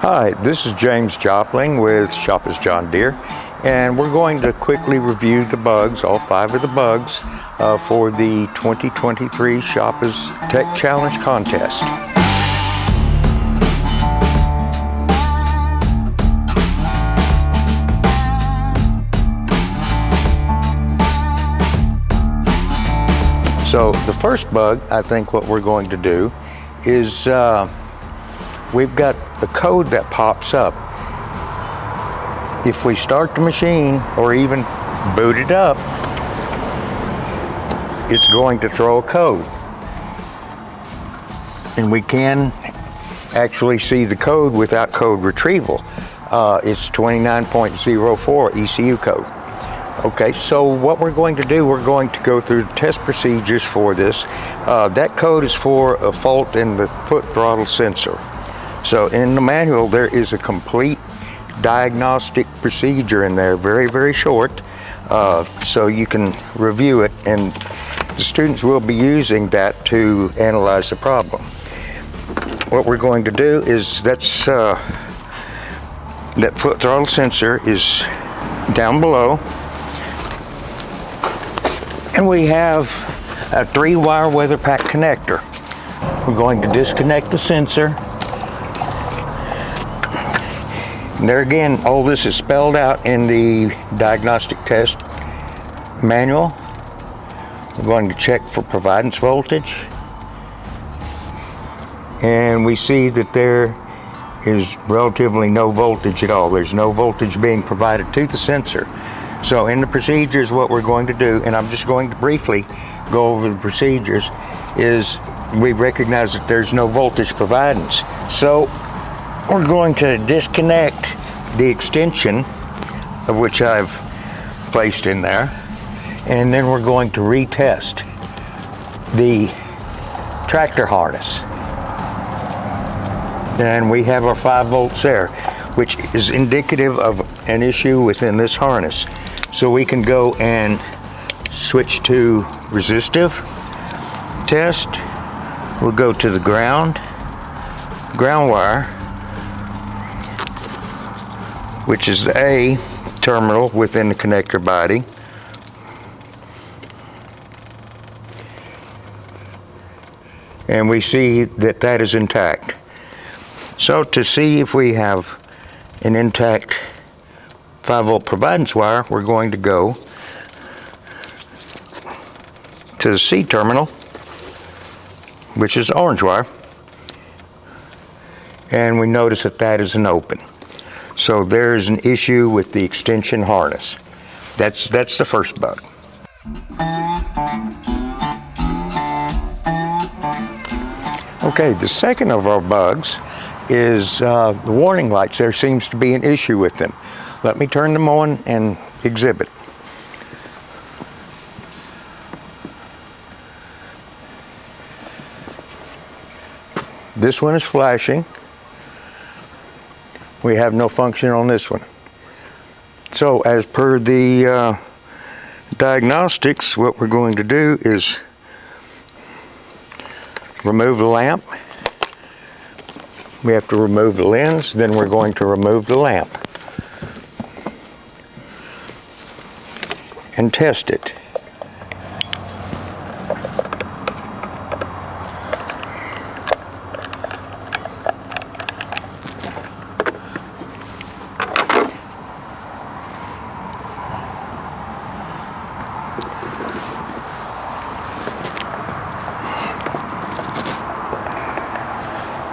Hi, this is James Jopling with Shoppa's John Deere, and we're going to quickly review the bugs, all 5 of the bugs, for the 2023 Shoppa's Tech Challenge contest. So the first bug, I think what we're going to do is we've got a code that pops up. If we start the machine or even boot it up, it's going to throw a code. And we can actually see the code without code retrieval. It's 29.04 ECU code. Okay, so what we're going to do, we're going to go through the test procedures for this. That code is for a fault in the foot throttle sensor. So in the manual, there is a complete diagnostic procedure in there, very, very short, so you can review it, and the students will be using that to analyze the problem. What we're going to do is that foot throttle sensor is down below, and we have a 3-wire weather pack connector. We're going to disconnect the sensor. And there again, all this is spelled out in the diagnostic test manual. We're going to check for providence voltage. And we see that there is relatively no voltage at all. There's no voltage being provided to the sensor. So in the procedures, what we're going to do, and I'm just going to briefly go over the procedures, is we recognize that there's no voltage providence. So we're going to disconnect the extension, of which I've placed in there, and then we're going to retest the tractor harness. And we have our 5 volts there, which is indicative of an issue within this harness. So we can go and switch to resistive test. We'll go to the ground wire, which is the A terminal within the connector body. And we see that that is intact. So to see if we have an intact 5-volt providence wire, we're going to go to the C terminal, which is orange wire, and we notice that that is an open. So there is an issue with the extension harness. That's the first bug. Okay, the second of our bugs is the warning lights. There seems to be an issue with them. Let me turn them on and exhibit. This one is flashing. We have no function on this one. So as per the diagnostics, what we're going to do is remove the lamp. We have to remove the lens, then we're going to remove the lamp and test it.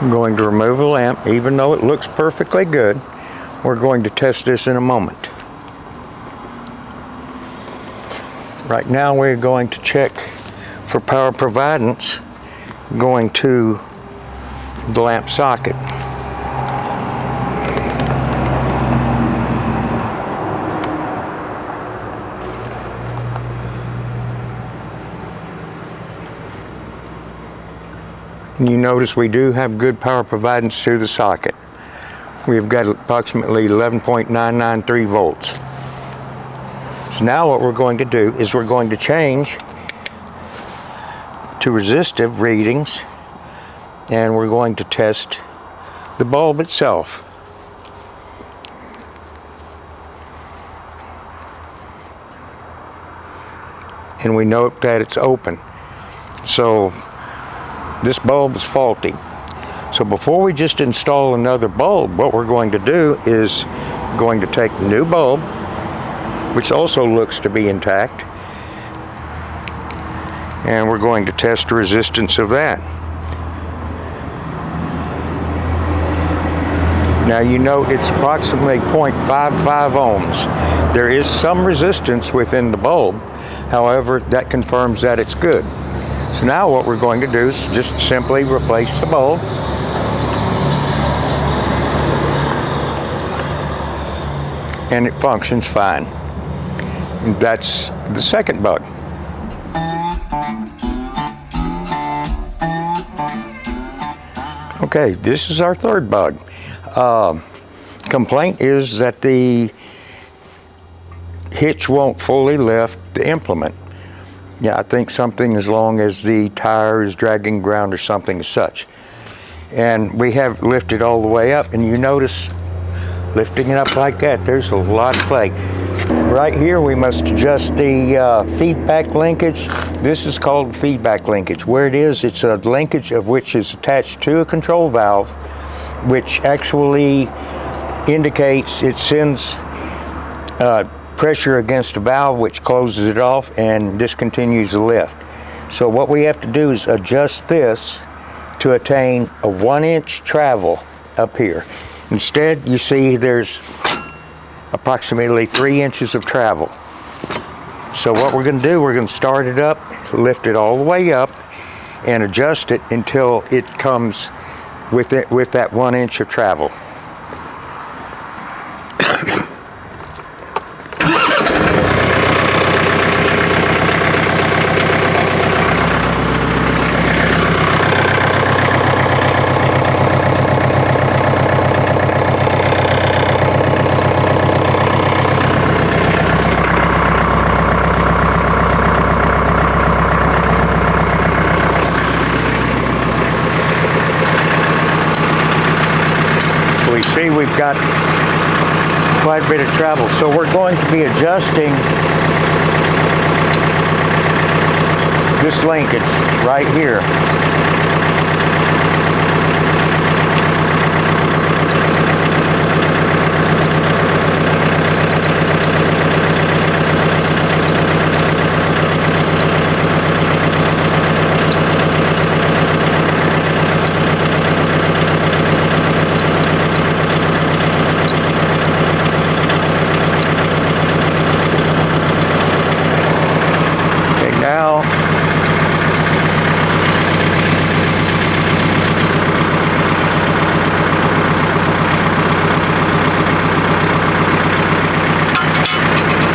I'm going to remove the lamp. Even though it looks perfectly good, we're going to test this in a moment. Right now we're going to check for power providence going to the lamp socket. And you notice we do have good power providence to the socket. We've got approximately 11.993 volts. So now what we're going to do is we're going to change to resistive readings, and we're going to test the bulb itself. and we note that it's open. So this bulb is faulty. So before we just install another bulb, what we're going to do is going to take the new bulb, which also looks to be intact, and we're going to test the resistance of that. Now you note it's approximately 0.55 ohms. There is some resistance within the bulb, however, that confirms that it's good. So now what we're going to do is just simply replace the bulb. And it functions fine. And that's the second bug. Okay, this is our third bug. Complaint is that the hitch won't fully lift the implement. Yeah, I think something as long as the tire is dragging ground or something as such. And we have lifted all the way up, and you notice lifting it up like that, there's a lot of play. Right here we must adjust the feedback linkage. This is called feedback linkage. Where it is, it's a linkage of which is attached to a control valve, which actually indicates it sends pressure against the valve, which closes it off and discontinues the lift. So what we have to do is adjust this to attain a 1-inch travel up here. Instead, you see there's approximately 3 inches of travel. So what we're going to do, we're going to start it up, lift it all the way up, and adjust it until it comes with that 1 inch of travel. We see we've got quite a bit of travel, so we're going to be adjusting this linkage right here.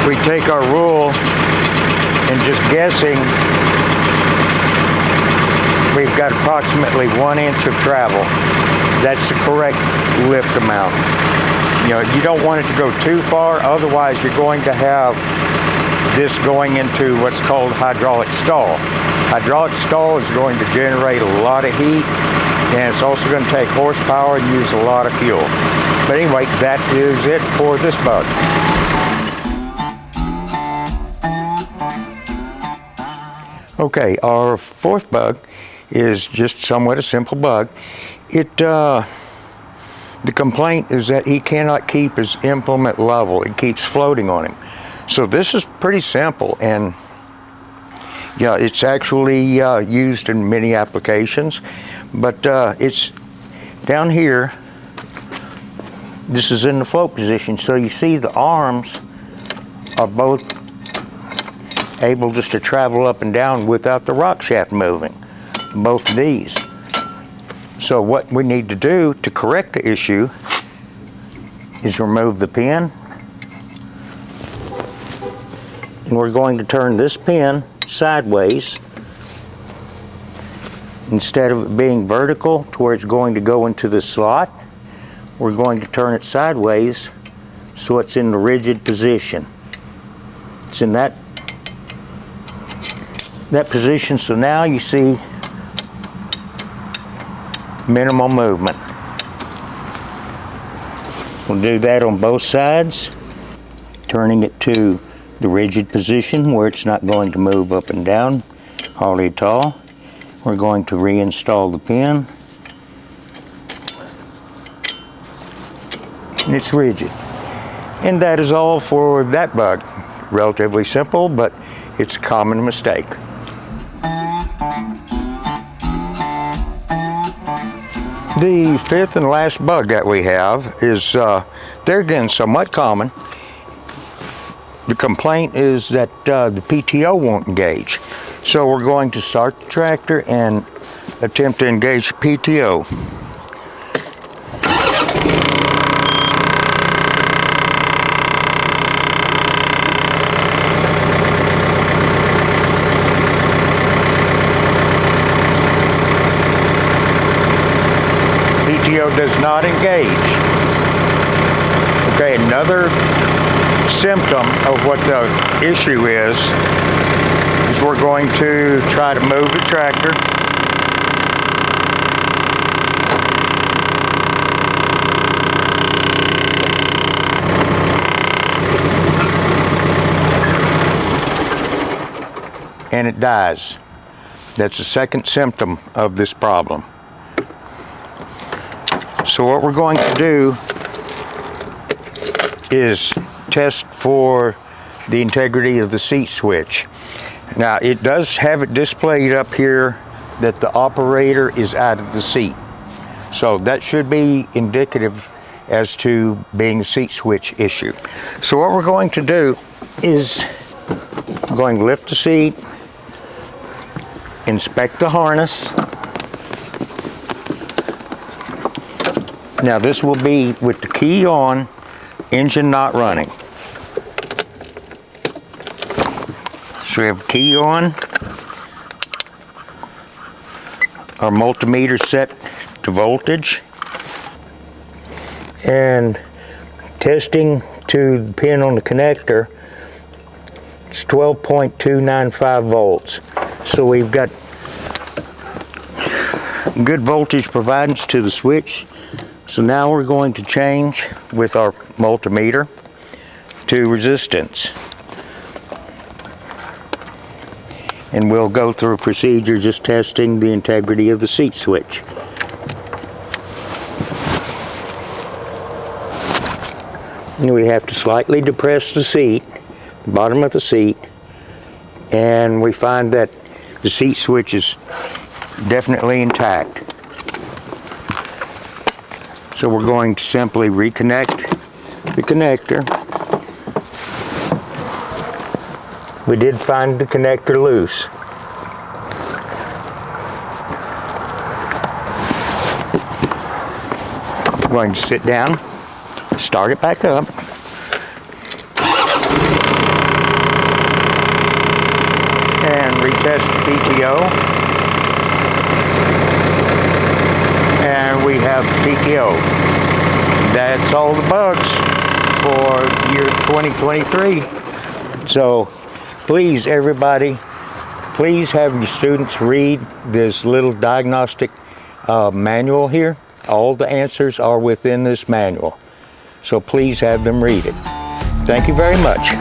We take our rule and just guessing, we've got approximately 1 inch of travel. That's the correct lift amount. You know, you don't want it to go too far, otherwise you're going to have this going into what's called hydraulic stall. Hydraulic stall is going to generate a lot of heat, and it's also going to take horsepower and use a lot of fuel. But anyway, that is it for this bug. Okay, our fourth bug is just somewhat a simple bug. The complaint is that he cannot keep his implement level. It keeps floating on him. So this is pretty simple, and yeah, it's actually used in many applications, but it's down here. This is in the float position, so you see the arms are both able just to travel up and down without the rock shaft moving, both of these. So what we need to do to correct the issue is remove the pin, and we're going to turn this pin sideways. Instead of it being vertical to where it's going to go into the slot, we're going to turn it sideways so it's in the rigid position. It's in that position, so now you see minimal movement. We'll do that on both sides, turning it to the rigid position where it's not going to move up and down hardly at all. We're going to reinstall the pin. And it's rigid. And that is all for that bug. Relatively simple, but it's a common mistake. The fifth and last bug that we have is, they're again somewhat common. The complaint is that the PTO won't engage. So we're going to start the tractor and attempt to engage the PTO. PTO does not engage. Okay, another symptom of what the issue is we're going to try to move the tractor. And it dies. That's the second symptom of this problem. So what we're going to do is test for the integrity of the seat switch. Now it does have it displayed up here that the operator is out of the seat. So that should be indicative as to being a seat switch issue. So what we're going to do is I'm going to lift the seat, inspect the harness. Now this will be with the key on, engine not running. So we have the key on, our multimeter set to voltage, and testing to the pin on the connector, it's 12.295 volts. So we've got good voltage providence to the switch. So now we're going to change with our multimeter to resistance. And we'll go through a procedure just testing the integrity of the seat switch. And we have to slightly depress the seat, the bottom of the seat, and we find that the seat switch is definitely intact. So we're going to simply reconnect the connector. We did find the connector loose. I'm going to sit down, start it back up. And retest the PTO. And we have PTO. That's all the bugs for year 2023. So please, everybody, please have your students read this little diagnostic manual here. All the answers are within this manual. So please have them read it. Thank you very much.